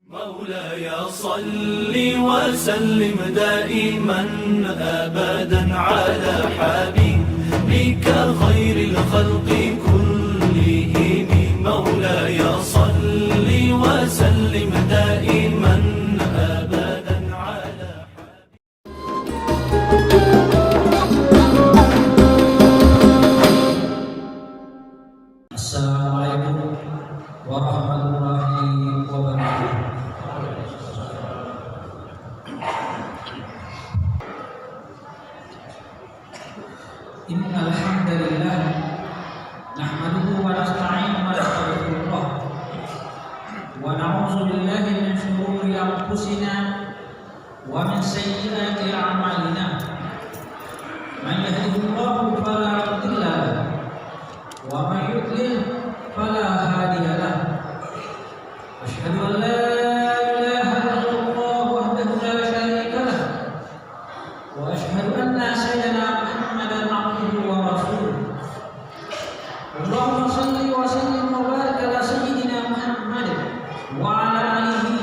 مولاي صل وسلم دائما أبدا على حبيبك خير الخلق كلهم. مولاي صل وسلم دائما أبدا على Assalamualaikum warahmatullahi wabarakatuh. Innal hamdalillah nahmaduhu wa nasta'inuhu wa nastaghfiruh wa na'udzu billahi min shururi anfusina wa min sayyiati a'malina. Man yahdihillahu fala mudilla lahu wa man yudlil fala hadiya lahu. Asyhadu an la ilaha illallah wahdahu la syarika lah wa asyhadu anna sayyidina Muhammadan abduhu wa rasuluh. Allahumma shalli wa sallim wa barik ala sayyidina Muhammad wa ala alihi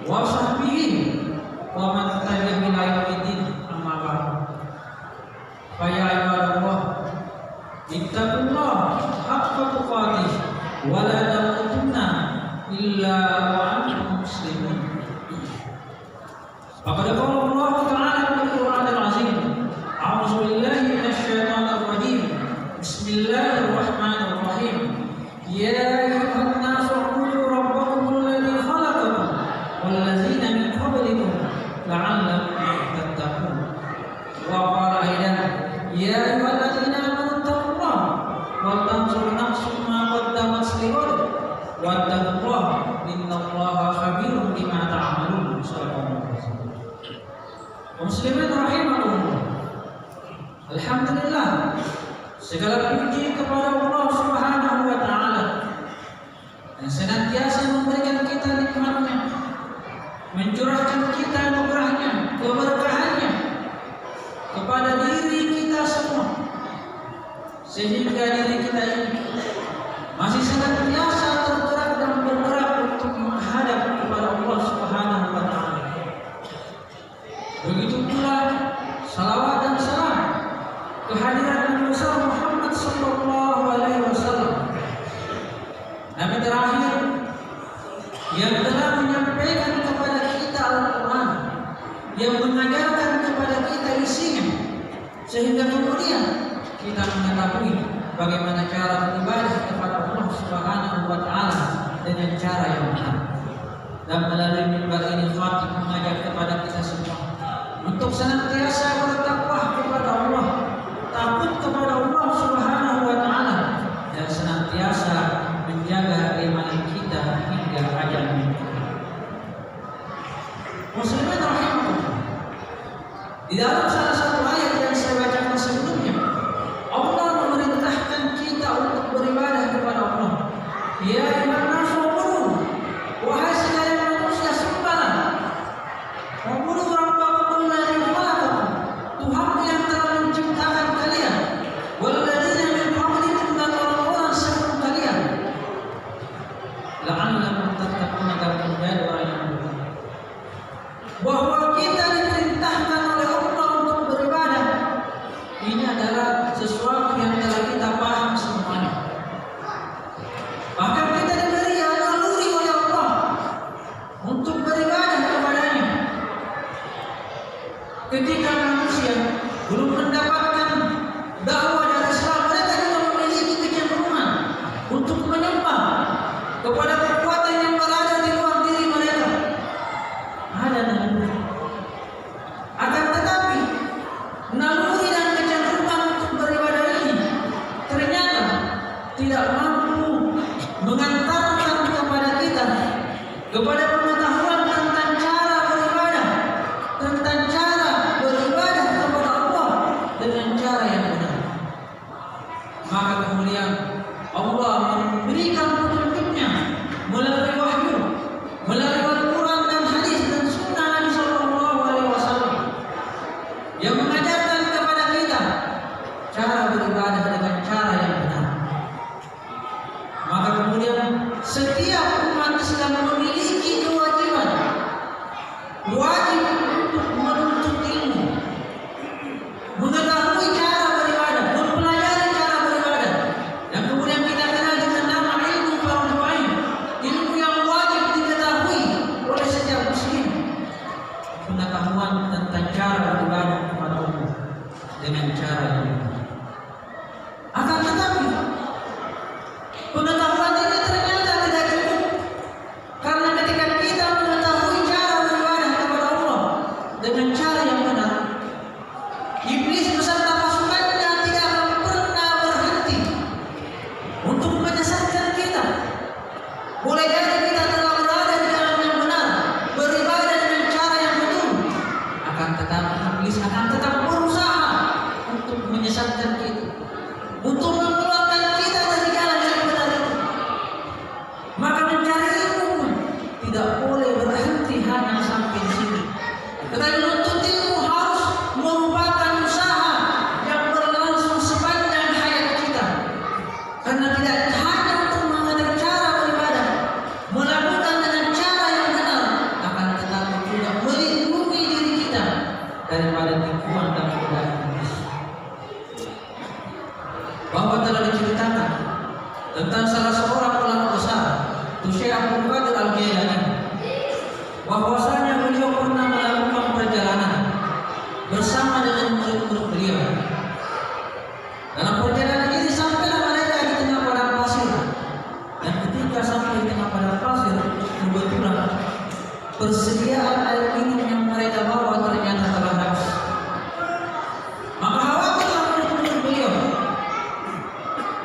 wa sahbihi wa man tabi'ahum ila yaumiddin. Amma ba'd. Fa ya ibadallah, ittaqullah haqqa tuqatih wa la tamutunna illa wa antum muslimun. Faqad qala Allah ta'ala fil Qur'anil 'azim, a'udzu billahi minasy syaithanir rajim. Bismillahirrahmanirrahim. Ya ayyuhan nasu u'budu rabbakum alladzi khalaqakum wal ladzina min qablikum la'allakum tattaqun. Wa qala aidan, ya ayyuhalladzina amanu taqullaha wal tanzur nafsum ma qaddamat lighad wattaqullaha innallaha khabirun bima ta'malun. Muslimin rahimakumullah. Alhamdulillah, segala puji kepada Allah Subhanahu wa taala yang senantiasa memberikan kita nikmatnya, mencurahkan kita anugerahnya, keberkahannya kepada diri kita semua, sehingga diri kita ini masih senantiasa tergerak dan bergerak untuk menghadap kepada Allah Subhanahu wa taala. Begitu pula salawat dan salam kehadiran Nabi besar Muhammad sallallahu alaihi wasallam, Nabi terakhir yang telah menyampaikan kepada kita Al-Quran, yang mengajarkan kepada kita isinya, sehingga kemudian kita mengetahui bagaimana cara beribadah kepada Allah Subhanahu wa taala dengan cara yang benar. Dan melalui mimbar ini khatib mengajak kepada kita semua untuk senantiasa bertakwa kepada Allah, takut kepada Allah Subhanahu wa taala, dan senantiasa menjaga iman kita hingga ajal nanti. Muslimin rahimahullah. Di dalam salah satu ayat yang saya bacakan sebelumnya, Allah memerintahkan kita untuk beribadah kepada Allah. Ya ayyuhan nasu u'budu, wahai sekalian manusia, sembahlah. U'budu rabbakum alladzi khalaqakum, Tuhan yang telah menciptakan kalian, walladzina min qablikum, dan orang-orang sebelum kalian, la'allakum tattaqun, agar menjadi orang yang bertakwa. Bahwa kita diperintahkan oleh Allah untuk beribadah, ini adalah sesuatu yang telah kita paham semuanya. Bahkan kita diberi naluri oleh Allah untuk beribadah kepadanya. Ketika manusia belum mendapatkan dakwah dari Islam, mereka juga memiliki kecenderungan untuk menyembah kepada kekuatan yang berada di luar diri mereka. Ada naluri. Akan tetapi naluri dan kecenderungan untuk beribadah ini ternyata tidak mampu mengantarkan kepada kita kepada pengetahuan tentang cara beribadah, tentang cara beribadah kepada Allah dengan cara yang benar. Maka kemudian Allah memberikan petunjuknya melalui wahyu, melalui Al-Quran dan hadis dan sunnah Nabi sallallahu alaihi wasallam, yang mengajarkan kepada kita cara beribadah dengan cara yang benar. Maka kemudian setiap umat Islam memiliki tentang salah seorang ulama besar, Syekh Abdul Qadir Al-Jailani, bahwasanya beliau pernah melakukan perjalanan bersama dengan murid-murid beliau. Dalam perjalanan ini sampailah mereka di tengah padang pasir, dan ketika sampai di tengah padang pasir, kebetulan persediaan air minum yang mereka bawa ternyata telah habis. Maka khawatirlah murid-murid beliau,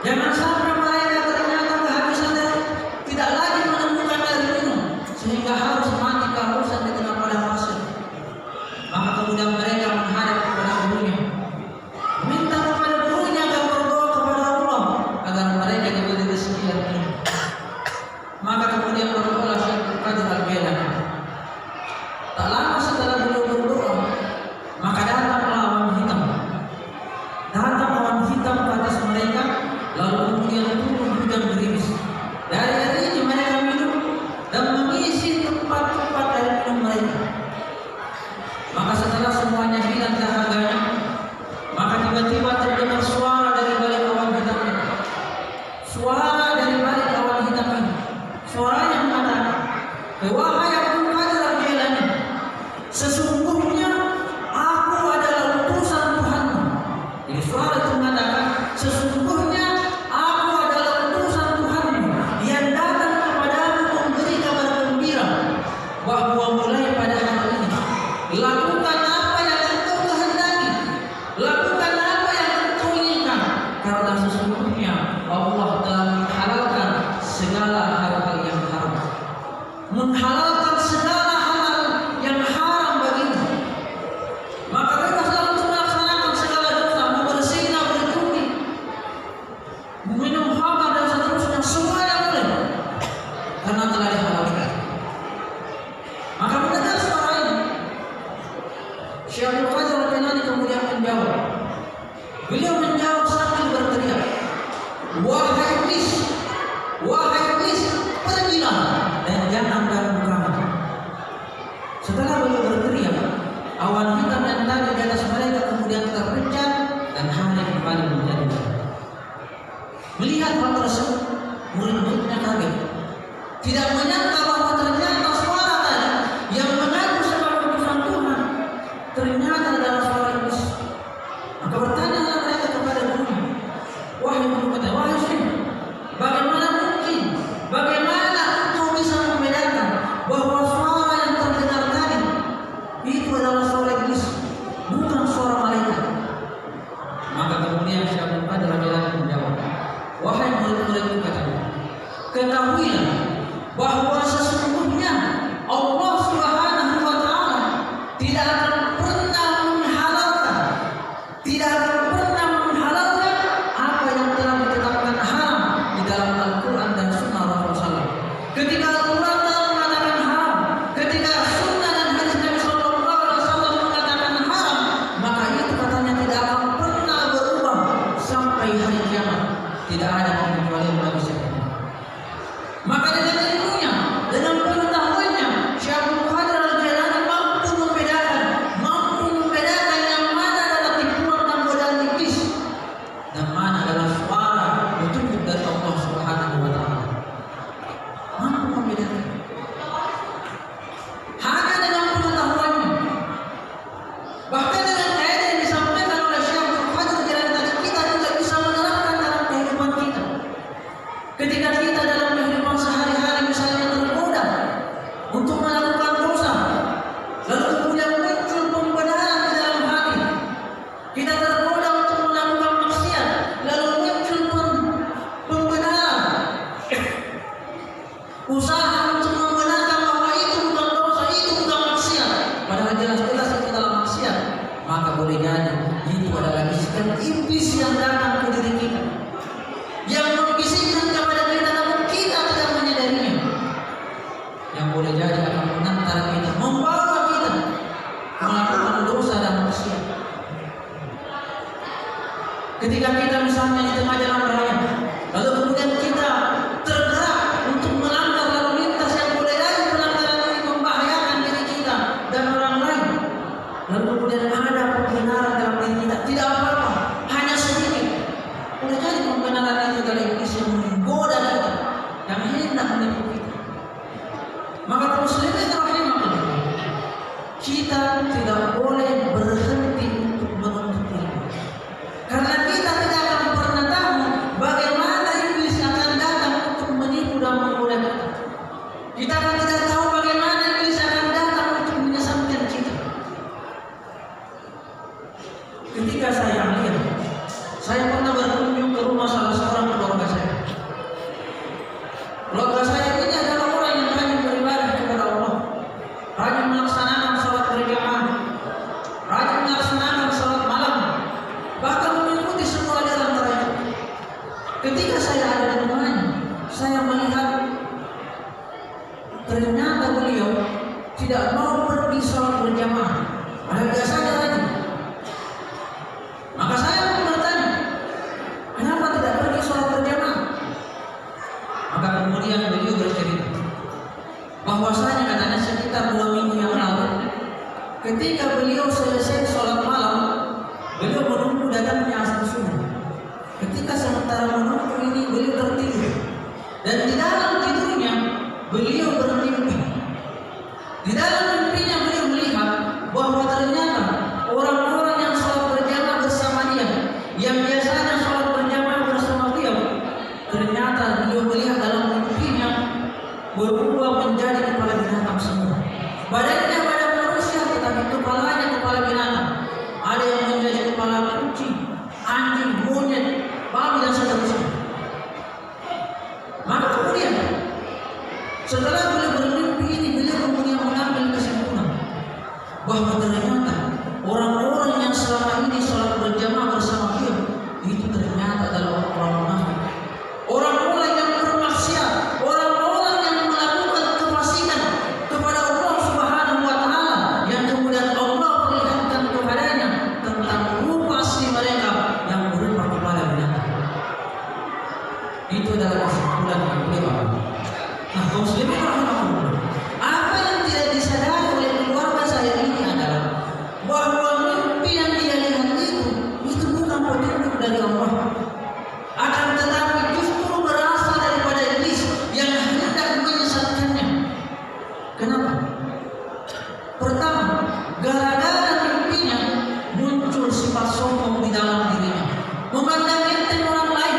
jangan sampai mereka ternyata kehabisan dan tidak lagi menemukan air minum sehingga harus mati kehausan di tengah padang pasir. Maka kemudian mereka menghadap kepada gurunya, minta kepada gurunya agar berdoa kepada Allah agar mereka diberi rezeki air minum. Maka kemudian berdoa Syekh Abdul Qadir Al-Jailani. Tak lama setelah beliau berdoa, maka datanglah awan hitam. Datang awan hitam ke atas mereka, lalu kemudian turun hujan gerimis. Dari air ini mereka minum dan mengisi tempat-tempat air minum mereka. Maka setelah semuanya hilang dahaganya, maka tiba-tiba terdengar suara dari balik awan hitam ini. Suara dari balik awan hitam ini. Suaranya mengatakan, "Wahai Abdul Qadir Al-Jailani, sesungguhnya aku adalah utusan Tuhanmu." Jadi suara itu mengatakan, sesungguhnya aku adalah utusan Tuhanmu yang datang kepadamu memberi kabar gembira bahwa mulai pada hari ini lakukan apa yang engkau kehendaki, lakukan apa yang engkau inginkan, karena sesungguhnya Allah telah menghalalkan segala hal-hal yang haram, menghalalkan segala hal yang haram bagimu. Maka mereka selalu melaksanakan segala dosa, membersihkan, berjudi, minum khamar dan seterusnya, semuanya boleh karena telah dihalalkan. Maka mendengar suara ini, Syekh Abdul Qadir Al-Jailani kemudian menjawab. Beliau menjawab sambil berteriak, "Wahai iblis, wahai iblis, pergilah dan jangan ganggu kami." Setelah beliau berteriak, awan hitam yang tadi di atas mereka kemudian terpecah dan hanya kembali menjadi gelap. Melihat hal tersebut, murid-muridnya kaget, tidak menyangka bahwa ternyata suara tadi yang mengaku sebagai utusan Tuhan ternyata adalah suara iblis. Maka bertanyalah mereka kepada gurunya, "Wahai guru kita, wahai Syekh, bagaimana mungkin, bagaimana engkau bisa membedakan bahwa suara yang terdengar tadi itu adalah suara iblis, bukan suara malaikat?" Maka kemudian Syekh Abdul Qadir Al-Jailani menjawab, "Wahai murid-muridku," katanya, "ketahuilah bahwa sesungguhnya Allah Subhanahu wa Ta'ala tidak akan pernah menghalalkan, tidak akan pernah menghalalkan apa yang telah ditetapkan haram di dalam Al-Quran dan Sunnah Rasulullah. Ketika Al-Quran telah mengatakan haram, ketika Sunnah dan hadis Nabi Sallallahu Alaihi Wasallam mengatakan haram, maka itu katanya tidak akan pernah berubah sampai hari kiamat. Tidak ada pengecualian bagi siapa." Maka dengan ilmunya, dengan pengetahuannya, Syekh Abdul Qadir Al-Jailani mampu membedakan yang mana adalah tipuan dan godaan iblis dan mana adalah suara petunjuk dari Allah Subhanahu wa Ta'ala. Mampu membedakan hanya dengan pengetahuannya. Bahkan dengan kaidah yang disampaikan oleh Syekh Abdul Qadir Al-Jailani tadi, kita juga bisa menerapkan dalam kehidupan kita. Ketika kita dalam kehidupan sehari-hari misalnya tergoda untuk melakukan dosa, lalu kemudian muncul pembenaran di dalam hati, kita tergoda untuk melakukan maksiat, lalu muncul pembenaran, usaha untuk membenarkan bahwa itu bukan dosa, itu bukan maksiat, padahal jelas-jelas itu adalah maksiat. Maka boleh jadi itu adalah bisikan iblis yang datang ke diri kita, yang membisikkan kepada kita namun kita tidak menyadarinya, yang boleh jadi akan mengantar kita, membawa kita melakukan dosa dan maksiat. Ketika kita misalnya di tengah jalan raya, lalu kemudian kita tergerak untuk melanggar lalu lintas yang boleh jadi pelanggaran ini membahayakan diri kita dan orang lain, lalu kemudian ada pembenaran dalam diri kita, tidak apa-apa, hanya sedikit, boleh jadi pembenaran itu dari iblis yang menggoda ternyata beliau tidak mau pergi sholat berjamaah. Padahal biasanya rajin. Maka saya pun bertanya, kenapa tidak pergi sholat berjamaah? Maka kemudian beliau bercerita bahwasanya katanya sekitar 2 minggu yang lalu, ketika beliau selesai sholat malam, beliau menunggu datangnya azan subuh. Ketika sementara menunggu ini beliau tertidur, dan di dalam tidurnya beliau bermimpi. Di dalam mimpinya beliau melihat bahwa ternyata orang-orang yang sholat berjamaah bersama dia, yang biasanya sholat berjamaah bersama beliau, ternyata beliau melihat dalam mimpinya berubah menjadi kepala binatang semua. Badannya badan manusia, tetapi kepalanya kepala binatang. Ada yang menjadi kepala kucing, anjing, monyet, babi dan seterusnya. Maka kemudian setelah beliau bermimpi ini, beliau kemudian mengambil kesimpulan bahwa ternyata orang-orang yang selama ini sholat berjamaah bersama beliau itu ternyata adalah orang munafik, orang-orang yang bermaksiat, orang-orang yang melakukan kefasikan kepada Allah Subhanahu wa Ta'ala, yang kemudian Allah perlihatkan kepadanya tentang rupa asli mereka yang berupa kepala binatang. Itu adalah kesimpulan yang beliau ambil. Nah, kaum muslimin rahimahumullah, apa yang tidak disadari oleh keluarga saya ini adalah bahwa mimpi yang dia lihat itu bukan petunjuk dari Allah, akan tetapi justru berasal daripada iblis yang hendak menyesatkannya. Kenapa? Pertama, gara-gara mimpinya muncul sifat sombong di dalam dirinya, memandang enteng orang lain,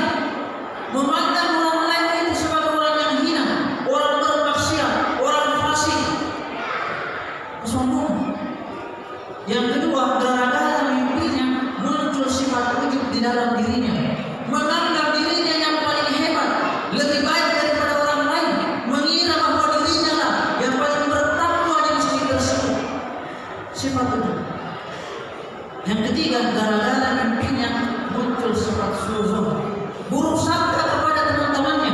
memandang orang lain itu sebagai orang yang hina, orang bermaksiat, orang fasik, kesombongan. Yang kedua, gara-gara mimpinya muncul sifat ujub di dalam dirinya, menganggap dirinya yang paling hebat, lebih baik daripada orang lain, mengira bahwa dirinya lah yang paling bertakwa di masjid tersebut. Sifat ujub. Yang ketiga, gara-gara mimpinya muncul sifat suzon, buruk sangka kepada teman-temannya,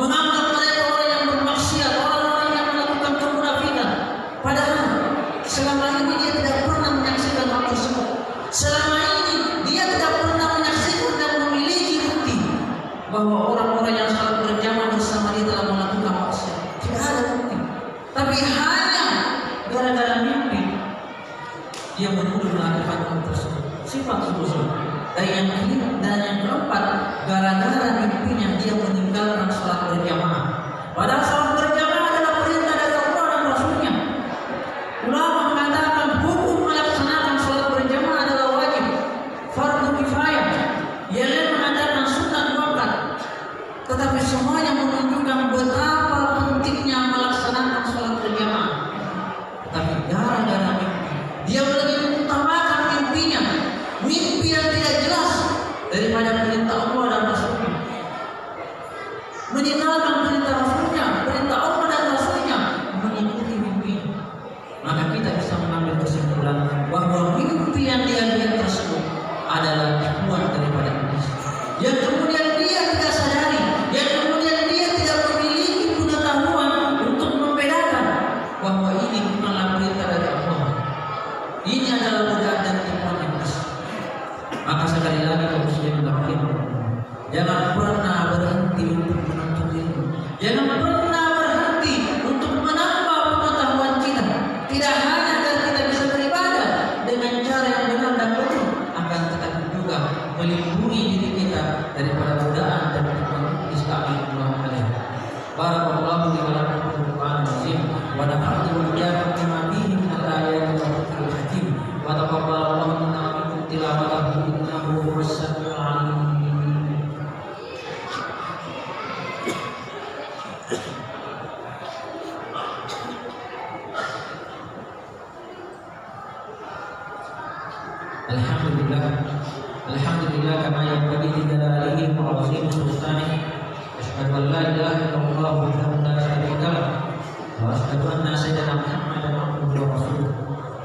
menganggap mereka orang yang bermaksiat, orang-orang yang melakukan kemunafikan. Padahal selama ini dia tidak pernah menyaksikan hal tersebut. Selama ini dia tidak pernah menyaksikan dan memiliki bukti bahwa orang-orang yang salat berjamaah bersama dia telah melakukan maksiat. Tidak ada bukti. Tapi hanya gara-gara mimpi dia menuduh melakukan hal tersebut. Sifat suzon. Dan yang keempat, gara-gara mimpinya dia meninggalkan sholat berjamaah. Padahal sholat berjamaah adalah perintah dari Allah dan Rasulnya. Ulama mengatakan hukum melaksanakan sholat berjamaah adalah wajib, fardu kifayah. Yang lain mengatakan sunnah muakkad. Tetapi semuanya menunjukkan betapa pentingnya melaksanakan sholat berjamaah. Tetapi gara-gara mimpi, dia lebih mengutamakan mimpinya, mimpi yang tidak jelas daripada perintah Allah dan Rasulnya. Meninggalkan perintah Rasulnya, perintah Allah dan Rasulnya, mengikuti mimpi. Maka kita bisa mengambil kesimpulan bahwa mimpi yang dia lihat tersebut adalah tipuan daripada iblis, yang kemudian dia tidak sadari, yang kemudian dia tidak memiliki pengetahuan untuk membedakan bahwa ini bukanlah perintah dari Allah. Ini adalah godaan dan tipuan iblis. Maka sekali lagi kaum muslimin rahimahumullah, jangan pernah berhenti untuk menuntut ilmu. Jangan pernah berhenti untuk menambah pengetahuan kita. Tidak hanya agar kita bisa beribadah dengan cara yang benar dan betul, akan tetapi juga melindungi diri kita daripada godaan dan tipuan iblis. Astagfirullah alaihi. Barakallahu li wa lakum fil Qur'anil azim wa nafa'ani wa iyyakum bima fihi min al-ayati wa dhikril hakim. Wa taqabbalallahu minna wa minkum tilawatahu innahu huwas samiul alim. Alhamdulillah kama yanbaghi li jalalihi wa 'azimi sultanihi. Asyhadu an la ilaha illallah wahdahu la syarika lah wa asyhadu anna sayyidina Muhammadan abduhu wa rasuluh.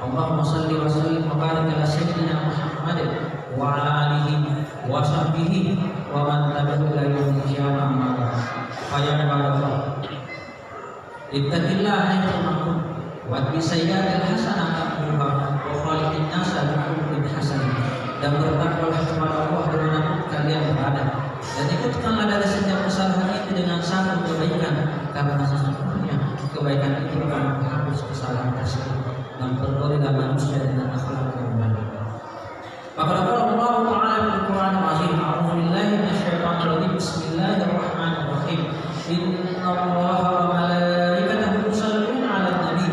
Allahumma shalli wa sallim wa barik ala sayyidina Muhammad wa ala alihi wa sahbihi wa man tabi'ahu ila yaumil qiyamah. Amma ba'd. Fa ya ibadallah, ittaqillah haitsu ma kunt wa bisayyi'atil hasanah tamhuha wa khaliqin nasa bi khuluqin hasan. Dan bertakwalah kepada Allah dimanapun kalian berada, dan ikutkanlah dari setiap kesalahan itu dengan satu kebaikan, karena sesungguhnya kebaikan itu akan menghapus kesalahan tersebut dan pergaulan manusia dengan akhlak yang baik. Maka Allah Ta'ala dalam Quran Al-Azim, A'udzubillahi minasyaitonir rajim, Bismillahirrahmanirrahim. Innallaha wa malaikatahu yusholluna 'alan nabi,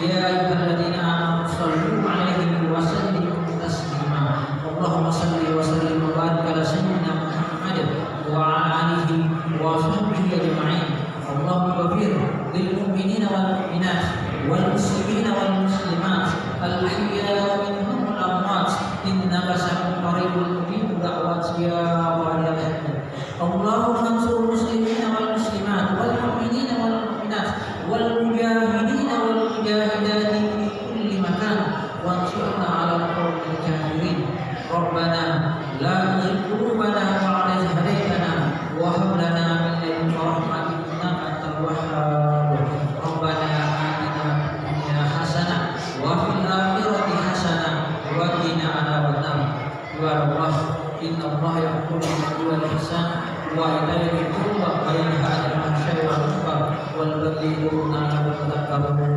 ya ayyuhalladzina amanu shollu 'alaihi wa sallimu taslima. Allahumma shalli wa sallim wa barik ala sayyidina Muhammad wa 'ala alihi wa sahbihi ajma'in. Allahumma ighfir lil mu'minina wal mu'minat wal muslimina wal muslimat al-ahya'i minhum wal amwat innaka sami'un qaribun mujibud da'wat ya waliyal hamd. Allahumma ansur muslimina wal muslimat wal mu'minina wal mu'minat wal mujahidina wal mujahidati fi kulli makan wansurna 'alal qawmil kafirin. Rabbana la tuzigh qulubana ba'da idh hadaytana wa hab lana min ladunka rahmatan innaka antal wahhab. Rabbana atina fid dunya hasanah wa fil akhirati hasanah wa qina adzabannar. Ya Allah, inna Allah yaqulu bil ihsan wa ita'i al-qurba wa yanha 'anil fahsya'i wal munkar wal baghi ya'muru bil 'adli wa yanha 'anil munkar